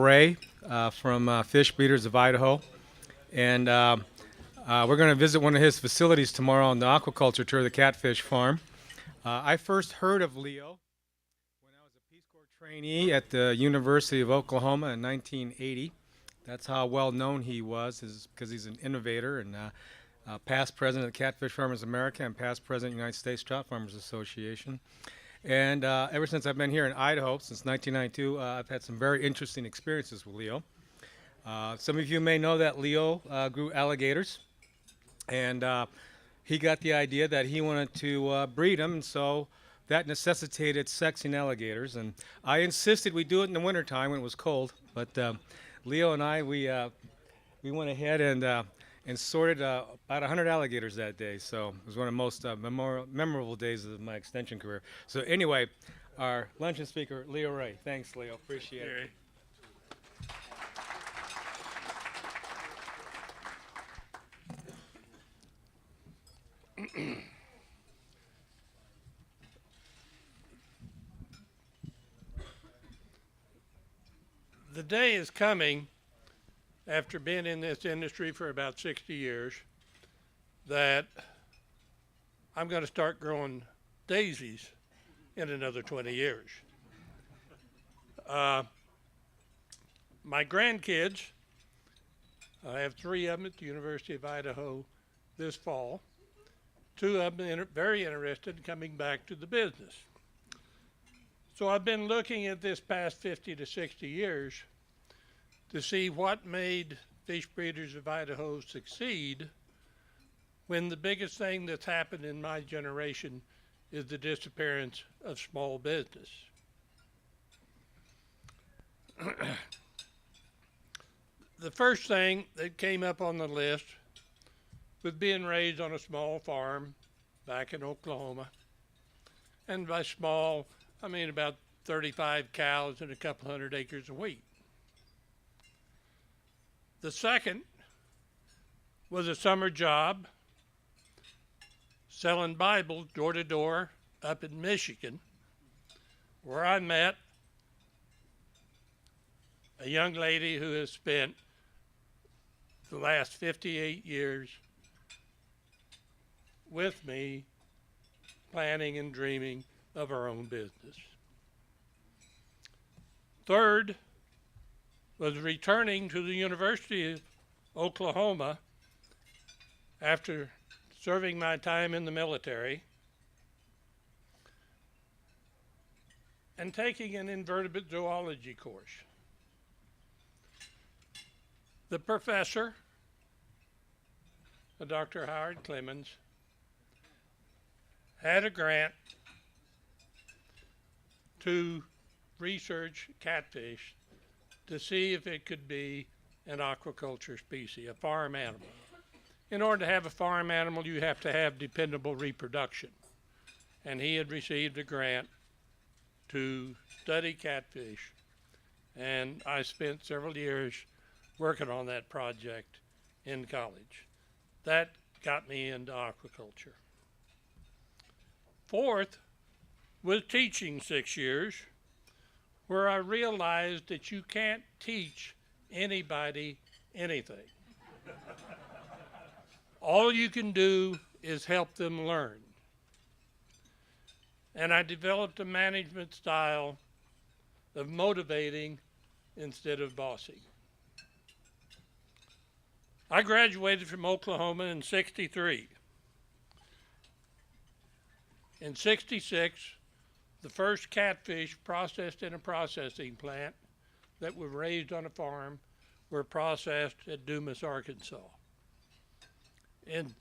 Ray from Fish Breeders of Idaho, and we're going to visit one of his facilities tomorrow on the aquaculture tour of the catfish farm. I first heard of Leo when I was a Peace Corps trainee at the University of Oklahoma in 1980. That's how well known he was, is because he's an innovator and past president of Catfish Farmers America and past president of the United States Trout Farmers Association. And ever since I've been here in Idaho, since 1992, I've had some very interesting experiences with Leo. Some of you may know that Leo grew alligators, and he got the idea that he wanted to breed them, and so that necessitated sexing alligators. And I insisted we do it in the wintertime when it was cold, but Leo and I, we went ahead and sorted about 100 alligators that day. So it was one of the most memorable days of my extension career. So anyway, our luncheon speaker, Leo Ray. Thanks, Leo. Appreciate it. The day is coming, after being in this industry for about 60 years, that I'm going to start growing daisies in another 20 years. My grandkids, I have 3 of them at the University of Idaho this fall. 2 of them very interested in coming back to the business. So I've been looking at this past 50 to 60 years to see what made Fish Breeders of Idaho succeed when the biggest thing that's happened in my generation is the disappearance of small business. The first thing that came up on the list was being raised on a small farm back in Oklahoma. And by small, I mean about 35 cows and a couple hundred acres of wheat. The second was a summer job selling Bibles door to door up in Michigan, where I met a young lady who has spent the last 58 years with me planning and dreaming of our own business. Third was returning to the University of Oklahoma after serving my time in the military and taking an invertebrate zoology course. The professor, Dr. Howard Clemens, had a grant to research catfish to see if it could be an aquaculture species, a farm animal. In order to have a farm animal, you have to have dependable reproduction. And he had received a grant to study catfish. And I spent several years working on that project in college. That got me into aquaculture. Fourth was teaching 6 years, where I realized that you can't teach anybody anything. All you can do is help them learn. And I developed a management style of motivating instead of bossing. I graduated from Oklahoma in '63. In '66, the first catfish processed in a processing plant that were raised on a farm were processed at Dumas, Arkansas. In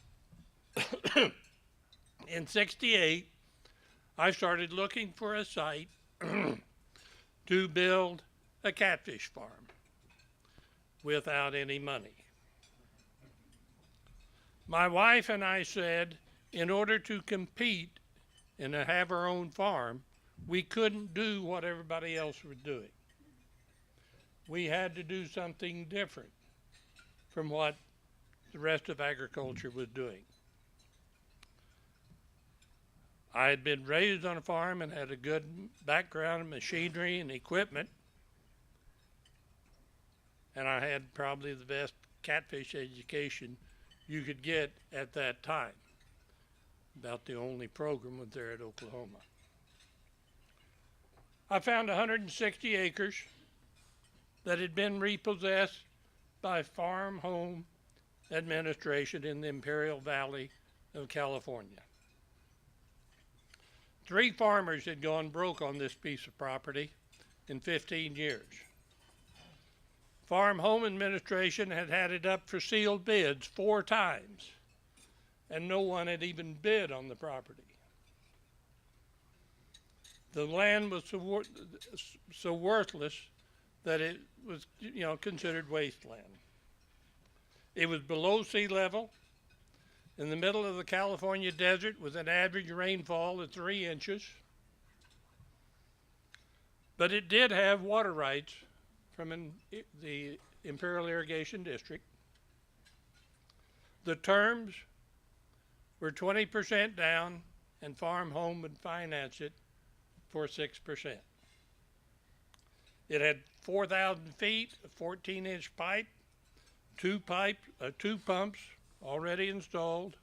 '68, I started looking for a site to build a catfish farm without any money. My wife and I said, in order to compete and to have our own farm, we couldn't do what everybody else was doing. We had to do something different from what the rest of agriculture was doing. I had been raised on a farm and had a good background in machinery and equipment. and I had probably the best catfish education you could get at that time. About the only program was there at Oklahoma. I found 160 acres that had been repossessed by farm home administration in the Imperial Valley of California. 3 farmers had gone broke on this piece of property in 15 years. Farm Home Administration had had it up for sealed bids 4 times, and no one had even bid on the property. The land was so worthless that it was, considered wasteland. It was below sea level, in the middle of the California desert, with an average rainfall of 3 inches. But it did have water rights from the Imperial Irrigation District. The terms were 20% down, and Farm Home would finance it for 6%. It had 4,000 feet of 14-inch pipe, 2 pumps already installed.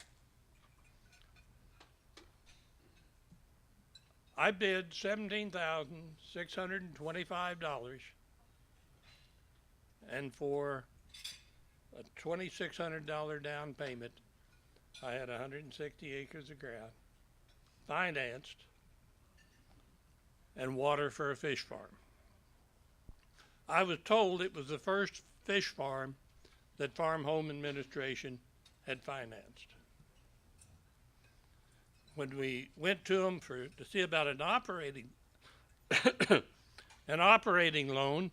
I bid $17,625, and for a $2,600 down payment, I had 160 acres of ground, financed, and water for a fish farm. I was told it was the first fish farm that Farm Home Administration had financed. When we went to them to see about an operating loan,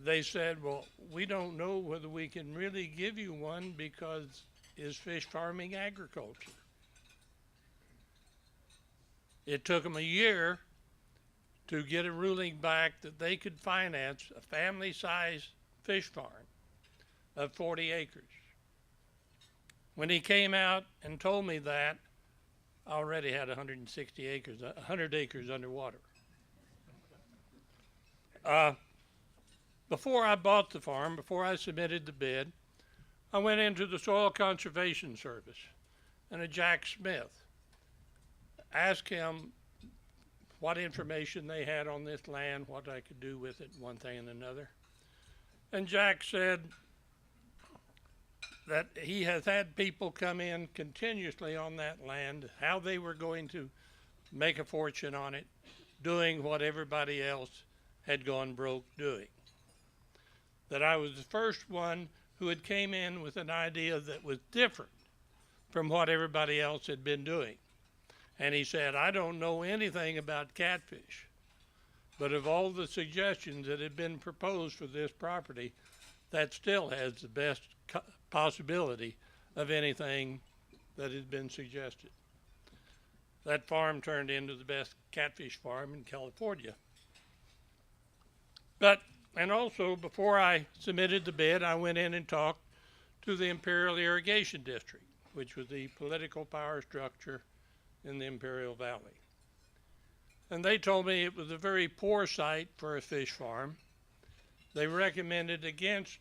they said, well, we don't know whether we can really give you one because is fish farming agriculture? It took them a year to get a ruling back that they could finance a family-sized fish farm of 40 acres. When he came out and told me that, I already had 160 acres, 100 acres underwater. Before I bought the farm, before I submitted the bid, I went into the Soil Conservation Service and a Jack Smith, asked him what information they had on this land, what I could do with it, one thing and another. And Jack said that he has had people come in continuously on that land, how they were going to make a fortune on it, doing what everybody else had gone broke doing. That I was the first one who had came in with an idea that was different from what everybody else had been doing. And he said, I don't know anything about catfish, but of all the suggestions that had been proposed for this property, that still has the best possibility of anything that has been suggested. That farm turned into the best catfish farm in California. And also, before I submitted the bid, I went in and talked to the Imperial Irrigation District, which was the political power structure in the Imperial Valley. And they told me it was a very poor site for a fish farm. They recommended against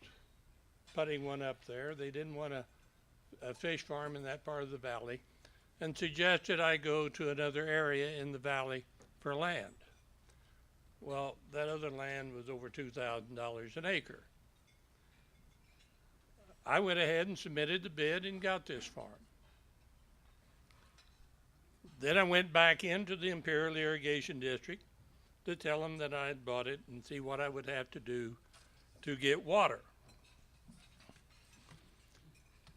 putting one up there. They didn't want a fish farm in that part of the valley, and suggested I go to another area in the valley for land. Well, that other land was over $2,000 an acre. I went ahead and submitted the bid and got this farm. Then I went back into the Imperial Irrigation District to tell them that I had bought it and see what I would have to do to get water.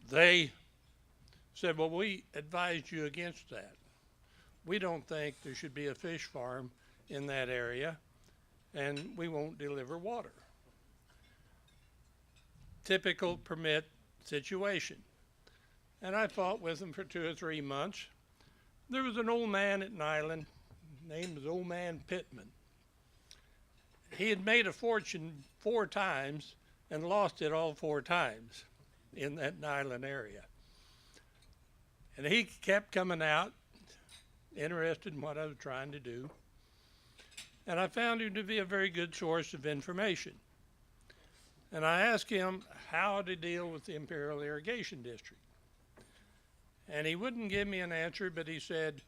They said, well, we advised you against that. We don't think there should be a fish farm in that area, and we won't deliver water. Typical permit situation. And I fought with them for 2 or 3 months. There was an old man at Nyland, named was Old Man Pittman. He had made a fortune 4 times and lost it all 4 times in that Nyland area. And he kept coming out, interested in what I was trying to do. And I found him to be a very good source of information. And I asked him how to deal with the Imperial Irrigation District. And he wouldn't give me an answer, but he said,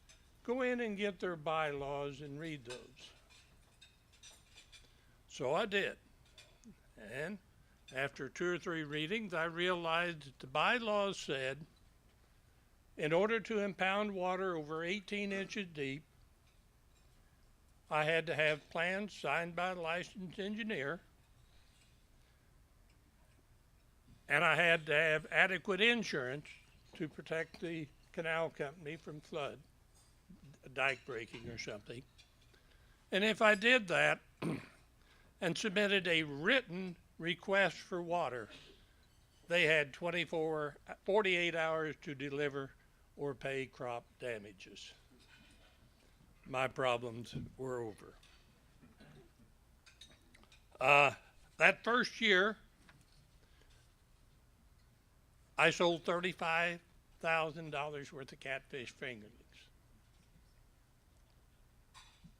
go in and get their bylaws and read those. So I did. And after 2 or 3 readings, I realized that the bylaws said, in order to impound water over 18 inches deep, I had to have plans signed by a licensed engineer, and I had to have adequate insurance to protect the canal company from flood, dike breaking or something. And if I did that and submitted a written request for water, they had 48 hours to deliver or pay crop damages. My problems were over. That first year, I sold $35,000 worth of catfish fingerlings.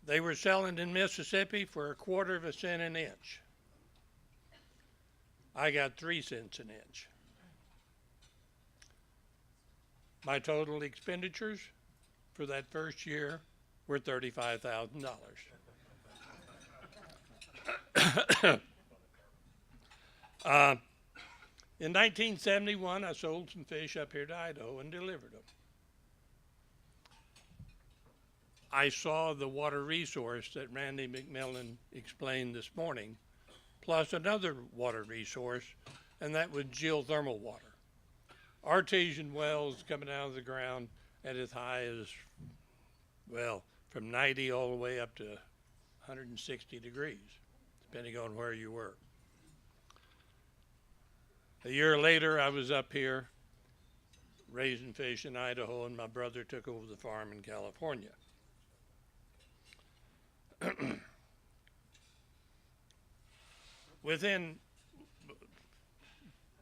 They were selling in Mississippi for 1/4 cent an inch. I got 3 cents an inch. My total expenditures for that first year were $35,000. In 1971, I sold some fish up here to Idaho and delivered them. I saw the water resource that Randy McMillan explained this morning, plus another water resource, and that was geothermal water. Artesian wells coming out of the ground at as high as, well, from 90 all the way up to 160 degrees, depending on where you were. A year later, I was up here raising fish in Idaho, and my brother took over the farm in California.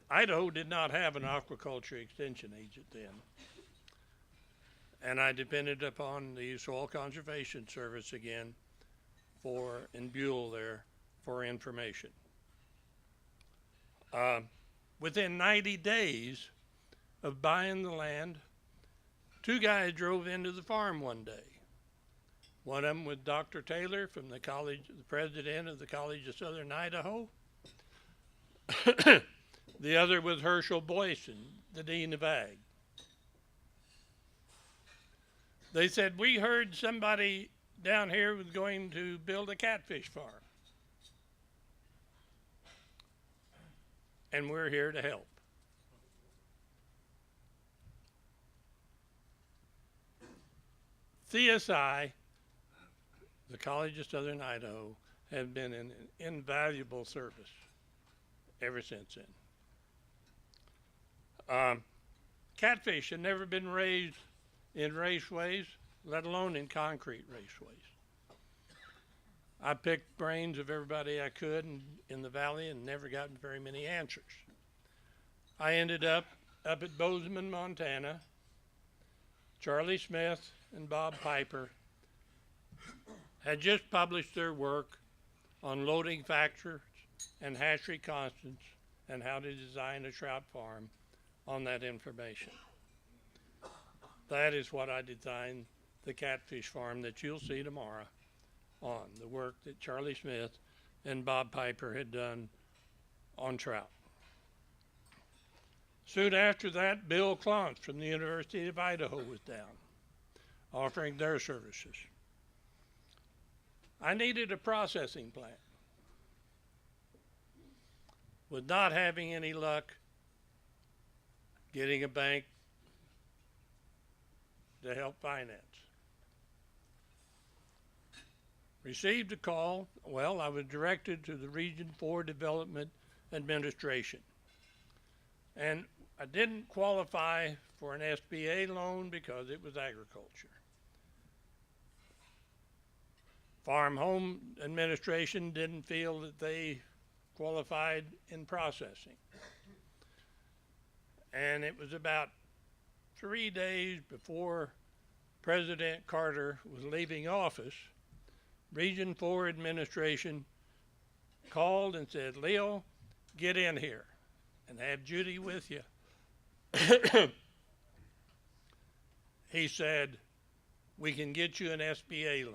Idaho did not have an aquaculture extension agent then, and I depended upon the Soil Conservation Service again in Buell there for information. Within 90 days of buying the land, 2 guys drove into the farm one day. One of them was Dr. Taylor from the president of the College of Southern Idaho. The other was Herschel Boyson, the dean of ag. They said, we heard somebody down here was going to build a catfish farm, and we're here to help. CSI, the College of Southern Idaho, has been an invaluable service ever since then. Catfish had never been raised in raceways, let alone in concrete raceways. I picked brains of everybody I could in the valley and never gotten very many answers. I ended up at Bozeman, Montana. Charlie Smith and Bob Piper had just published their work on loading factors and hatchery constants and how to design a trout farm on that information. That is what I designed the catfish farm that you'll see tomorrow on, the work that Charlie Smith and Bob Piper had done on trout. Soon after that, Bill Clontz from the University of Idaho was down, offering their services. I needed a processing plant. With not having any luck getting a bank to help finance. Received a call. Well, I was directed to the Region 4 Development Administration. And I didn't qualify for an SBA loan because it was agriculture. Farm Home Administration didn't feel that they qualified in processing. And it was about 3 days before President Carter was leaving office, Region 4 administration called and said, Leo, get in here and have Judy with you, he said, we can get you an SBA loan.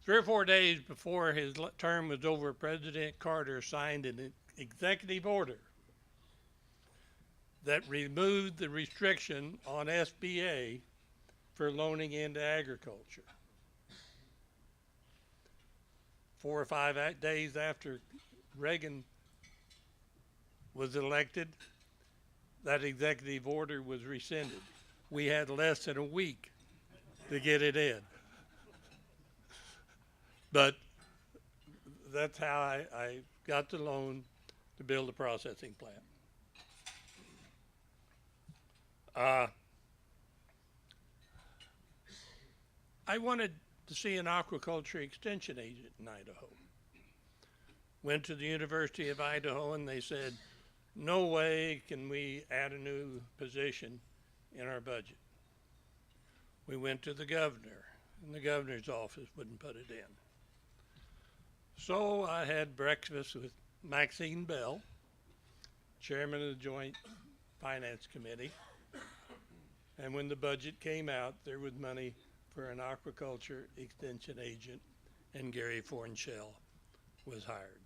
3 or 4 days before his term was over, President Carter signed an executive order that removed the restriction on SBA for loaning into agriculture. 4 or 5 days after Reagan was elected, that executive order was rescinded. We had less than a week to get it in. But that's how I got the loan to build a processing plant. I wanted to see an aquaculture extension agent in Idaho. Went to the University of Idaho and they said, no way can we add a new position in our budget. We went to the governor and the governor's office wouldn't put it in. So I had breakfast with Maxine Bell, chairman of the Joint Finance Committee. And when the budget came out, there was money for an aquaculture extension agent, and Gary Fornshell was hired.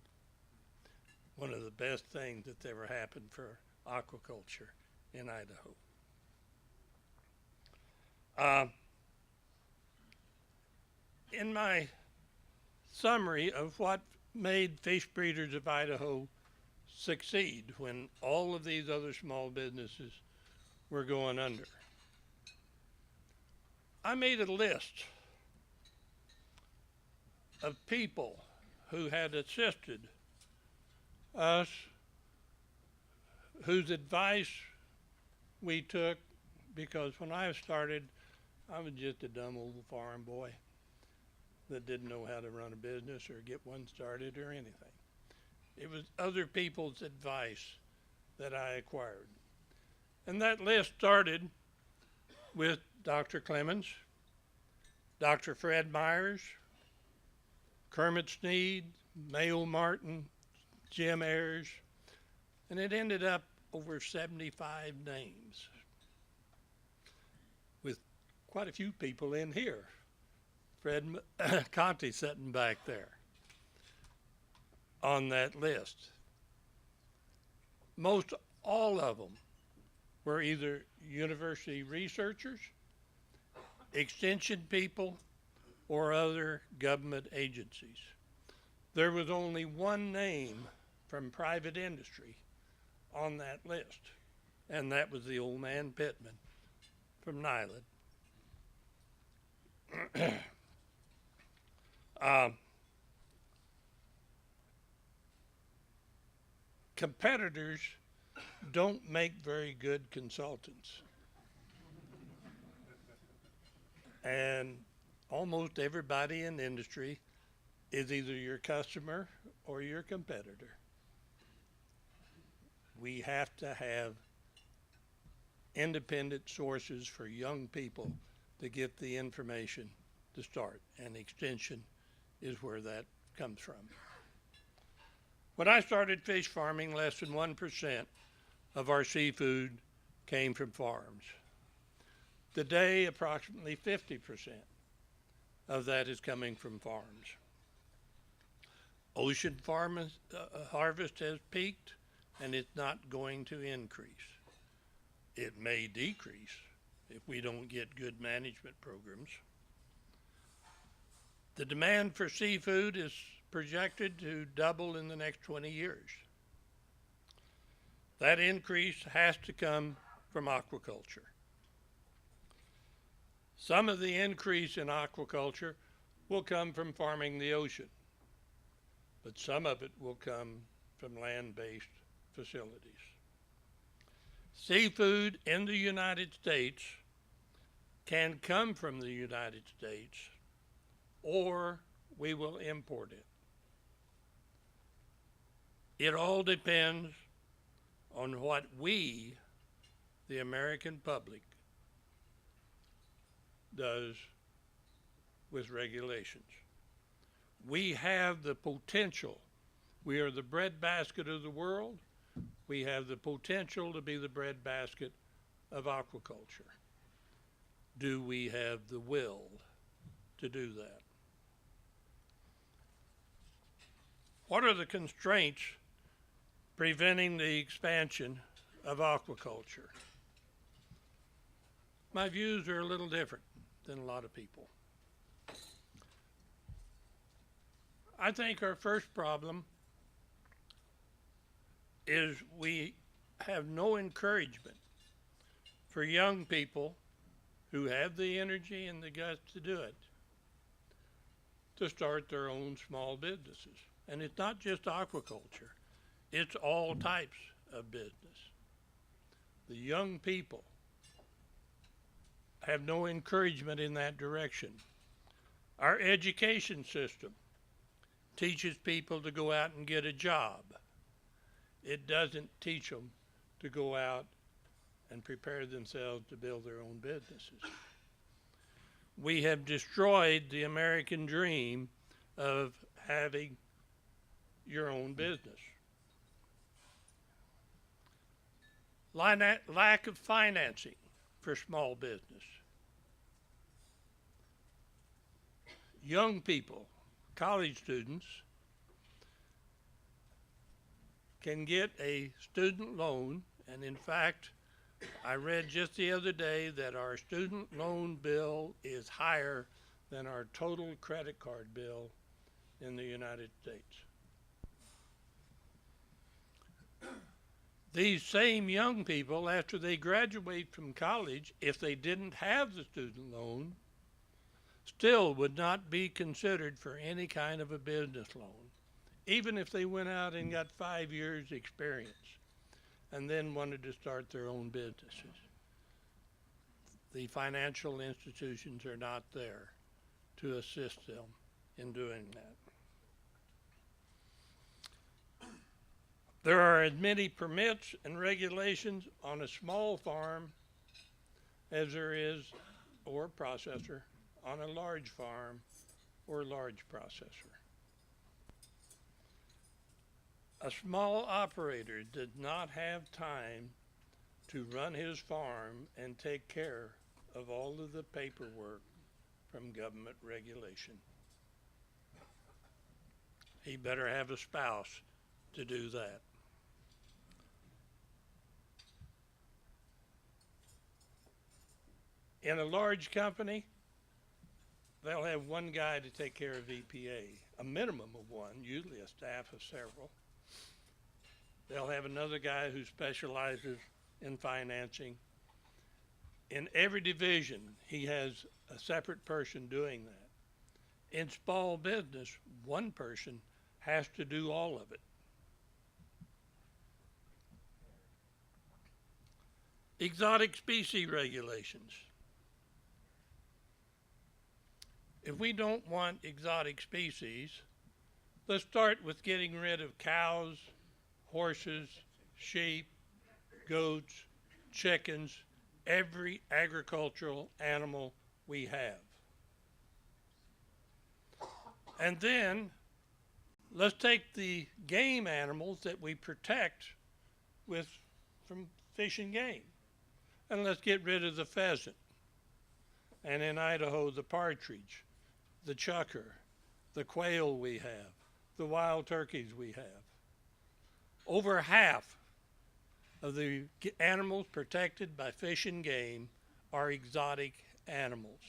One of the best things that's ever happened for aquaculture in Idaho. In my summary of what made Fish Breeders of Idaho succeed when all of these other small businesses were going under, I made a list of people who had assisted us, whose advice we took, because when I started, I was just a dumb old farm boy that didn't know how to run a business or get one started or anything. It was other people's advice that I acquired. And that list started with Dr. Clemens, Dr. Fred Myers, Kermit Sneed, Mayo Martin, Jim Ayers, and it ended up over 75 names with quite a few people in here. Fred Conti sitting back there on that list. Most all of them were either university researchers, extension people, or other government agencies. There was only one name from private industry on that list, and that was the old man Pittman from Nyland. Competitors don't make very good consultants. And almost everybody in the industry is either your customer or your competitor. We have to have independent sources for young people to get the information to start, and extension is where that comes from. When I started fish farming, less than 1% of our seafood came from farms. Today, approximately 50% of that is coming from farms. Ocean harvest has peaked, and it's not going to increase. It may decrease if we don't get good management programs. The demand for seafood is projected to double in the next 20 years. That increase has to come from aquaculture. Some of the increase in aquaculture will come from farming the ocean, but some of it will come from land-based facilities. Seafood in the United States can come from the United States, or we will import it. It all depends on what we, the American public, does with regulations. We have the potential We are the breadbasket of the world. We have the potential to be the breadbasket of aquaculture. Do we have the will to do that? What are the constraints preventing the expansion of aquaculture? My views are a little different than a lot of people. I think our first problem is we have no encouragement for young people who have the energy and the guts to do it to start their own small businesses. And it's not just aquaculture, it's all types of business. The young people have no encouragement in that direction. Our education system teaches people to go out and get a job. It doesn't teach them to go out and prepare themselves to build their own businesses. We have destroyed the American dream of having your own business. Lack of financing for small business. Young people, college students, can get a student loan, and in fact, I read just the other day that our student loan bill is higher than our total credit card bill in the United States. These same young people, after they graduate from college, if they didn't have the student loan, still would not be considered for any kind of a business loan, even if they went out and got 5 years experience and then wanted to start their own businesses. The financial institutions are not there to assist them in doing that. There are as many permits and regulations on a small farm as there is, or processor, on a large farm or large processor. A small operator did not have time to run his farm and take care of all of the paperwork from government regulation. He better have a spouse to do that. In a large company, they'll have one guy to take care of EPA, a minimum of one, usually a staff of several. They'll have another guy who specializes in financing. In every division, he has a separate person doing that. In small business, one person has to do all of it. Exotic species regulations. If we don't want exotic species, let's start with getting rid of cows, horses, sheep, goats, chickens, every agricultural animal we have. And then let's take the game animals that we protect from fish and game, and let's get rid of the pheasant. And in Idaho, the partridge, the chukar, the quail we have, the wild turkeys we have. Over half of the animals protected by Fish and Game are exotic animals.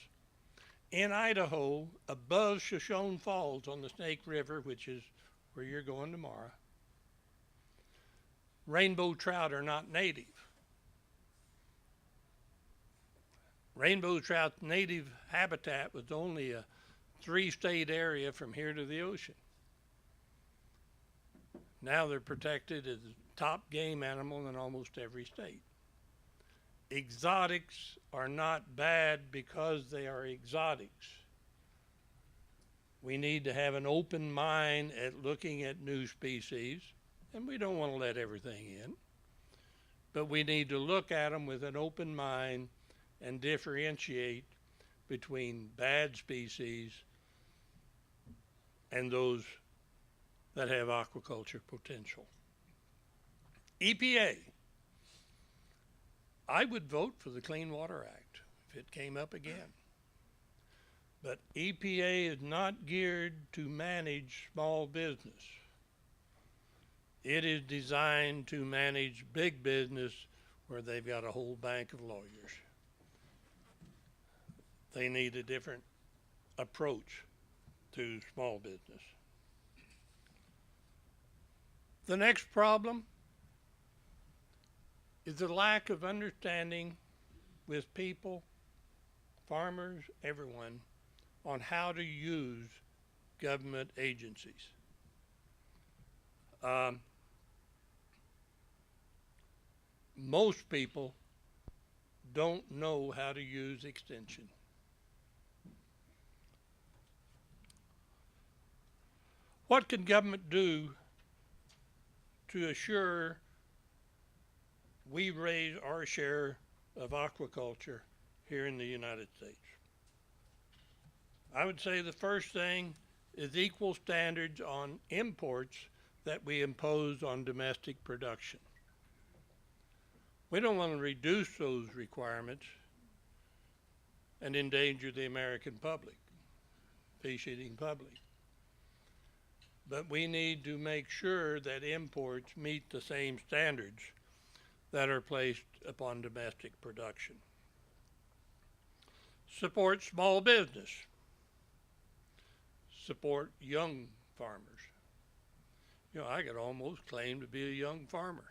In Idaho, above Shoshone Falls on the Snake River, which is where you're going tomorrow, rainbow trout are not native. Rainbow trout's native habitat was only a 3-state area from here to the ocean. Now they're protected as the top game animal in almost every state. Exotics are not bad because they are exotics. We need to have an open mind at looking at new species, and we don't want to let everything in, but we need to look at them with an open mind and differentiate between bad species and those that have aquaculture potential. EPA. I would vote for the Clean Water Act if it came up again. But EPA is not geared to manage small business. It is designed to manage big business where they've got a whole bank of lawyers. They need a different approach to small business. The next problem is the lack of understanding with people, farmers, everyone, on how to use government agencies. Most people don't know how to use extension. What can government do to assure we raise our share of aquaculture here in the United States? I would say the first thing is equal standards on imports that we impose on domestic production. We don't want to reduce those requirements and endanger the American public, fish-eating public. But we need to make sure that imports meet the same standards that are placed upon domestic production. Support small business. Support young farmers. You know, I could almost claim to be a young farmer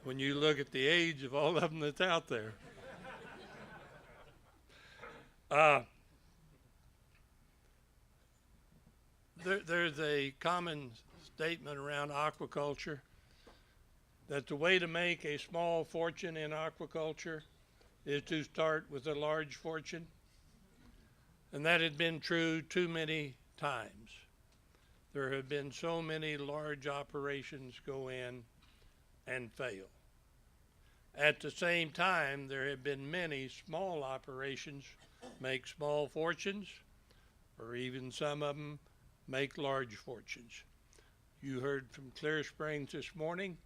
when you look at the age of all of them that's out there. There's a common statement around aquaculture that the way to make a small fortune in aquaculture is to start with a large fortune. And that had been true too many times. There have been so many large operations go in and fail. At the same time, there have been many small operations make small fortunes, or even some of them make large fortunes. You heard from Clear Springs this morning.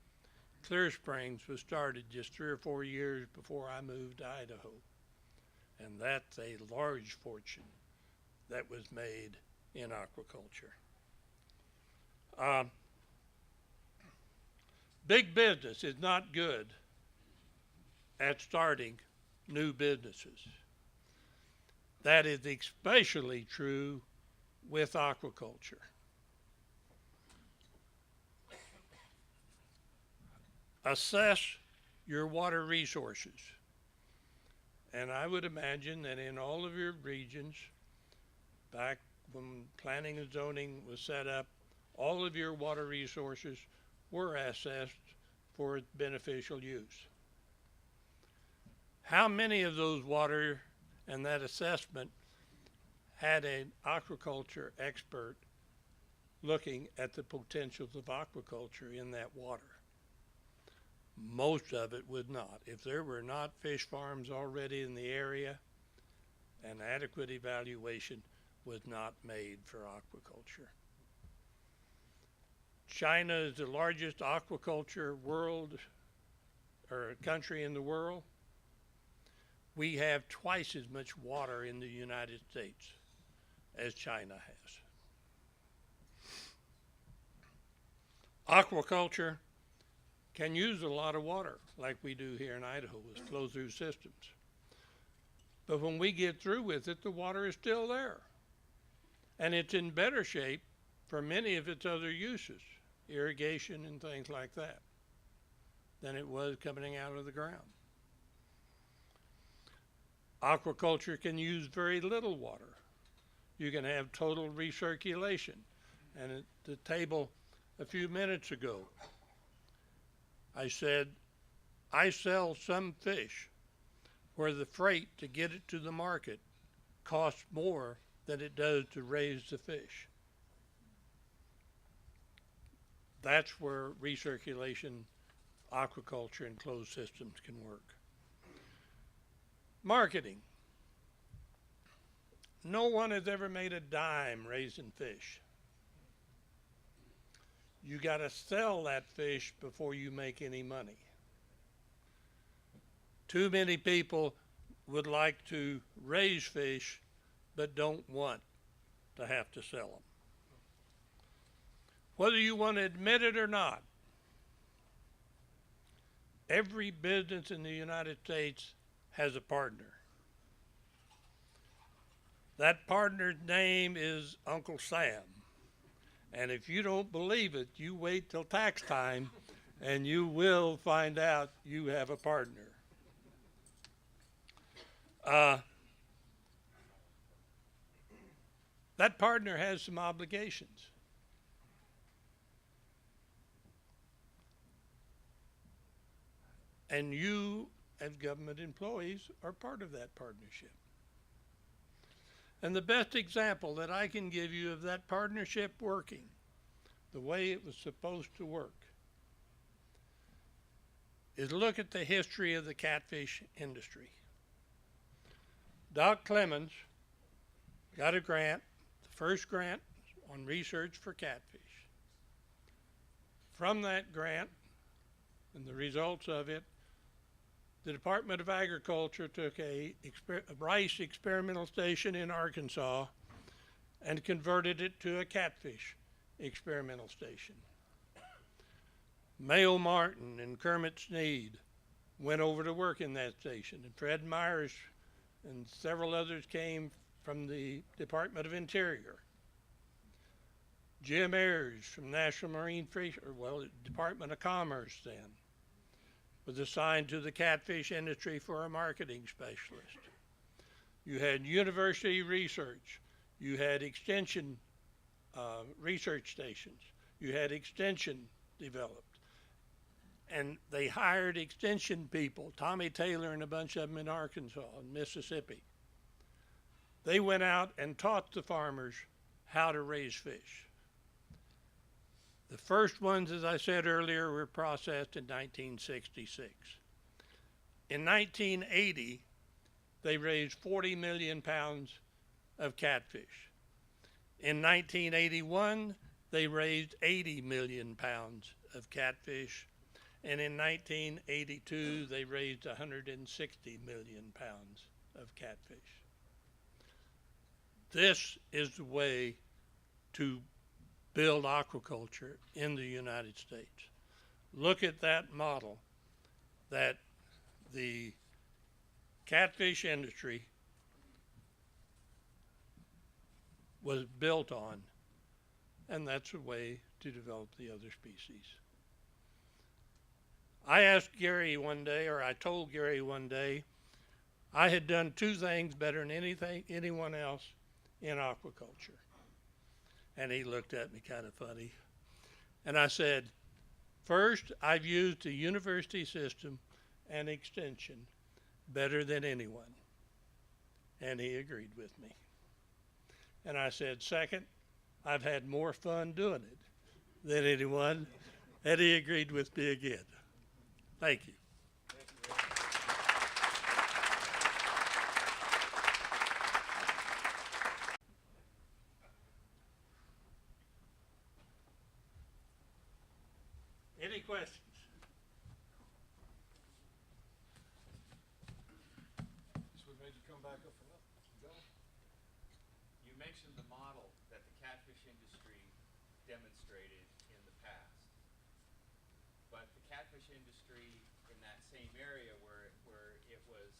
Clear Springs was started just 3 or 4 years before I moved to Idaho. And that's a large fortune that was made in aquaculture. Big business is not good at starting new businesses. That is especially true with aquaculture. Assess your water resources. And I would imagine that in all of your regions, back when planning and zoning was set up, all of your water resources were assessed for beneficial use. How many of those water and that assessment had an aquaculture expert looking at the potentials of aquaculture in that water? Most of it would not. If there were not fish farms already in the area, an adequate evaluation was not made for aquaculture. China is the largest aquaculture country in the world. We have twice as much water in the United States as China has. Aquaculture can use a lot of water like we do here in Idaho with flow-through systems. But when we get through with it, the water is still there. And it's in better shape for many of its other uses, irrigation and things like that, than it was coming out of the ground. Aquaculture can use very little water. You can have total recirculation. And at the table a few minutes ago, I said, I sell some fish where the freight to get it to the market costs more than it does to raise the fish. That's where recirculation, aquaculture, and closed systems can work. Marketing. No one has ever made a dime raising fish. you got to sell that fish before you make any money. Too many people would like to raise fish but don't want to have to sell them. Whether you want to admit it or not, every business in the United States has a partner. That partner's name is Uncle Sam. And if you don't believe it, you wait till tax time and you will find out you have a partner. That partner has some obligations. And you, as government employees, are part of that partnership. And the best example that I can give you of that partnership working the way it was supposed to work is look at the history of the catfish industry. Doc Clemens got a grant, the first grant on research for catfish. From that grant and the results of it, the Department of Agriculture took a rice experimental station in Arkansas and converted it to a catfish experimental station. Mayo Martin and Kermit Sneed went over to work in that station, and Fred Myers and several others came from the Department of Interior. Jim Ayers from National Marine Department of Commerce then was assigned to the catfish industry for a marketing specialist. You had university research. You had extension research stations. You had extension developed. And they hired extension people, Tommy Taylor and a bunch of them in Arkansas and Mississippi. They went out and taught the farmers how to raise fish. The first ones, as I said earlier, were processed in 1966. In 1980, they raised 40 million pounds of catfish. In 1981, they raised 80 million pounds of catfish. And in 1982, they raised 160 million pounds of catfish. This is the way to build aquaculture in the United States. Look at that model that the catfish industry was built on, and that's a way to develop the other species. I asked Gary one day, or I told Gary one day, I had done two things better than anyone else in aquaculture. And he looked at me kind of funny. And I said, first, I've used the university system and extension better than anyone. And he agreed with me. And I said, second, I've had more fun doing it than anyone. And he agreed with me again. Thank you. Any questions? So what made you come back up from that? You mentioned the model that the catfish industry demonstrated in the past. But the catfish industry in that same area where it was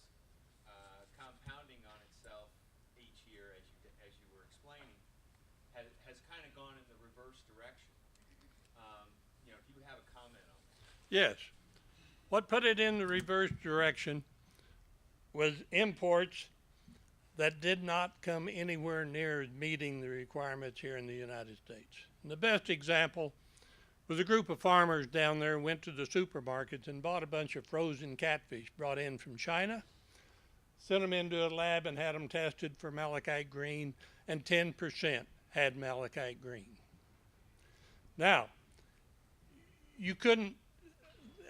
compounding on itself each year, as you were explaining, has kind of gone in the reverse direction. Do you have a comment on that? Yes. What put it in the reverse direction was imports that did not come anywhere near meeting the requirements here in the United States. And the best example was a group of farmers down there went to the supermarkets and bought a bunch of frozen catfish brought in from China, sent them into a lab and had them tested for malachite green, and 10% had malachite green. Now,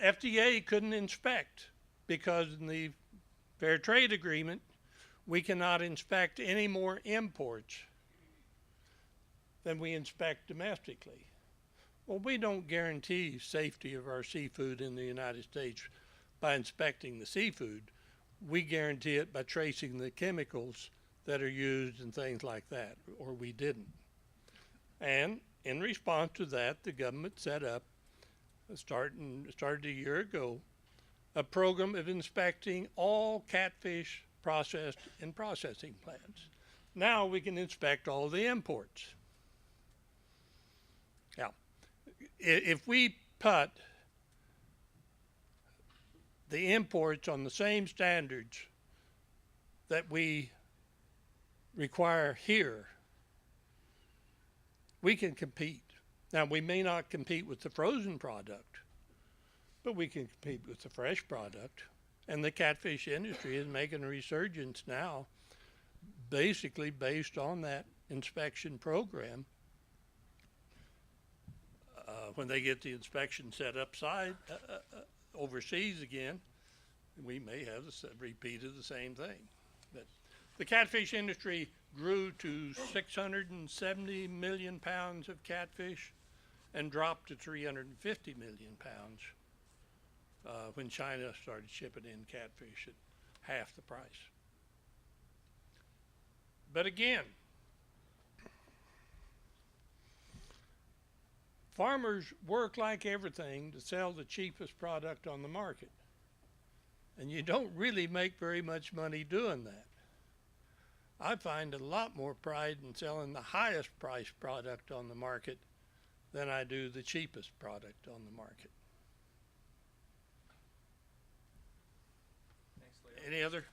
FDA couldn't inspect because in the Fair Trade Agreement, we cannot inspect any more imports than we inspect domestically. Well, we don't guarantee safety of our seafood in the United States by inspecting the seafood. We guarantee it by tracing the chemicals that are used and things like that, or we didn't. And in response to that, the government set up, started a year ago, a program of inspecting all catfish processed in processing plants. Now we can inspect all the imports. Now, if we put the imports on the same standards that we require here, we can compete. Now, we may not compete with the frozen product, but we can compete with the fresh product. And the catfish industry is making a resurgence now, basically based on that inspection program. When they get the inspection set up overseas again, we may have a repeat of the same thing. But the catfish industry grew to 670 million pounds of catfish and dropped to 350 million pounds when China started shipping in catfish at half the price. But again, farmers work like everything to sell the cheapest product on the market. And you don't really make very much money doing that. I find a lot more pride in selling the highest priced product on the market than I do the cheapest product on the market. Thanks, Leo. Any other